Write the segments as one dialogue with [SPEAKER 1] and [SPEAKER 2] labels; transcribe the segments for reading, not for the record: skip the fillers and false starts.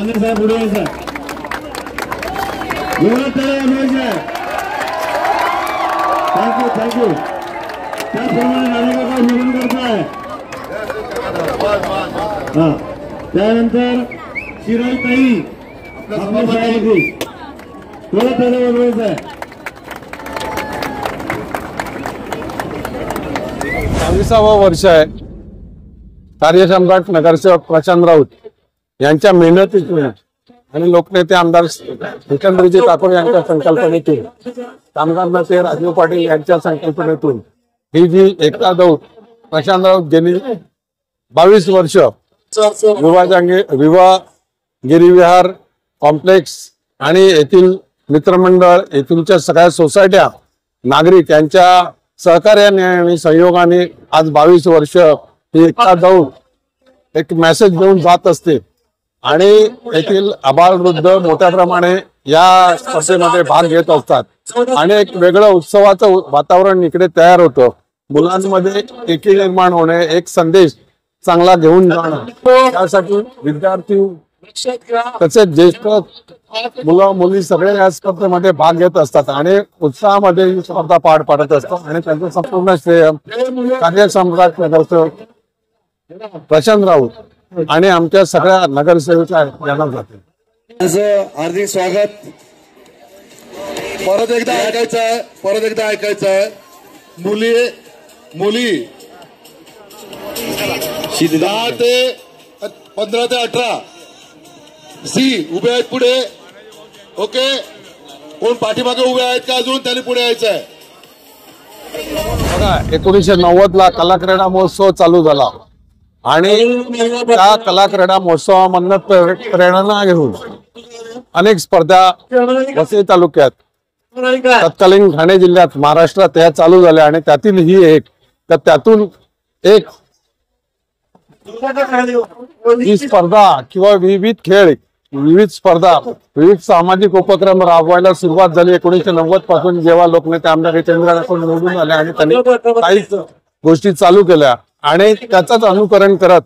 [SPEAKER 1] मंदिर साहेब पुढे यायचं थँक्यू त्याप्रमाणे नाणेगावकर निवेदन करताय। हा त्यानंतर शिराईताई आपल्या शाळेची थोडं त्याला बोलवायचं आहे।
[SPEAKER 2] 22वा वर्ष आहे। कार्यसम्राट नगरसेवक प्रशांत राऊत यांच्या मेहनतीतून आणि लोकनेते आमदार एकंदरीत ठाकूर यांच्या संकल्पनेतून, कामगार नेते राजीव पाटील यांच्या संकल्पनेतून ही जी एकता दौड प्रशांत राऊत गेली 22 वर्ष विवाह गिरिविहार कॉम्प्लेक्स आणि येथील मित्रमंडळ, येथीलच्या सगळ्या सोसायट्या, नागरिक यांच्या सहकार्याने आणि सहयोगाने आज 22 वर्ष ही एकता दौड एक मेसेज घेऊन जात असते आणि येथील आबालवृद्ध मोठ्या प्रमाणे या स्पर्धेमध्ये भाग घेत असतात आणि एक वेगळं उत्सवाचं वातावरण इकडे तयार होतं। मुलांमध्ये एकी निर्माण होणे, एक संदेश चांगला घेऊन जाणं, त्यासाठी विद्यार्थी तसेच ज्येष्ठ मुलं मुली सगळे या स्पर्धेमध्ये भाग घेत असतात आणि उत्साहामध्ये ही स्पर्धा पार पाडत असतात आणि त्यांचं संपूर्ण श्रेय कार्यसम्राट नगरसेवक प्रशांत राऊत आणि आमच्या सगळ्या नगरसेविका यांना जाते।
[SPEAKER 3] हार्दिक स्वागत। परत एकदा ऐकायचं आहे मुली 10 ते 15 ते 18 सी उभे आहेत पुढे। ओके, कोण पाठीमागे उभे आहेत का अजून? त्यांनी पुढे यायचं आहे।
[SPEAKER 2] बघा 1990 ला कला क्रीडा महोत्सव चालू झाला आणि त्या कला क्रीडा महोत्सवामधून प्रेरणा घेऊन अनेक स्पर्धा वसई तालुक्यात, तत्कालीन ठाणे जिल्ह्यात, महाराष्ट्रात या चालू झाल्या आणि त्यातील ही एक, तर त्यातून एक ही स्पर्धा किंवा विविध खेळ, विविध स्पर्धा, विविध सामाजिक उपक्रम राबवायला सुरुवात झाली 1990 पासून, जेव्हा लोकनेते आमदार चंद्रकांत निवडून आले आणि त्यांनी काही गोष्टी चालू केल्या आणि त्याचंच अनुकरण करत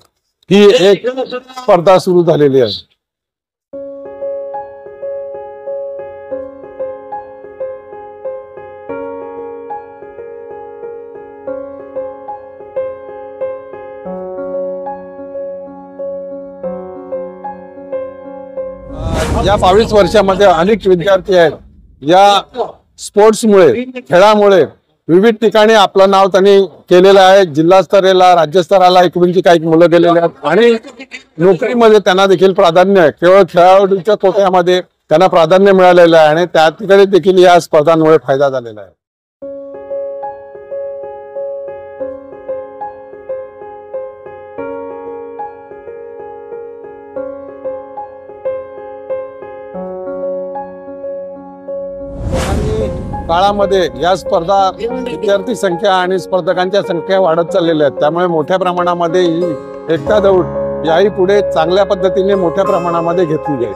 [SPEAKER 2] ही एक स्पर्धा सुरू झालेली आहे। या 22 वर्षामध्ये अनेक विद्यार्थी आहेत या स्पोर्ट्समुळे, खेळामुळे विविध ठिकाणी आपलं नाव त्यांनी केलेलं आहे। जिल्हास्तराला, राज्यस्तराला एकूणची काही मुलं गेलेले आहेत आणि नोकरीमध्ये त्यांना देखील प्राधान्य आहे। केवळ खेळाडूच्या कोट्यामध्ये त्यांना प्राधान्य मिळालेलं आहे आणि त्या ठिकाणी देखील या स्पर्धांमुळे फायदा झालेला आहे। काळामध्ये या स्पर्धा विद्यार्थी संख्या आणि स्पर्धकांच्या संख्या वाढत चाललेल्या आहेत, त्यामुळे मोठ्या प्रमाणामध्ये ही एकता दौड याही पुढे चांगल्या पद्धतीने मोठ्या प्रमाणामध्ये घेतली जाईल।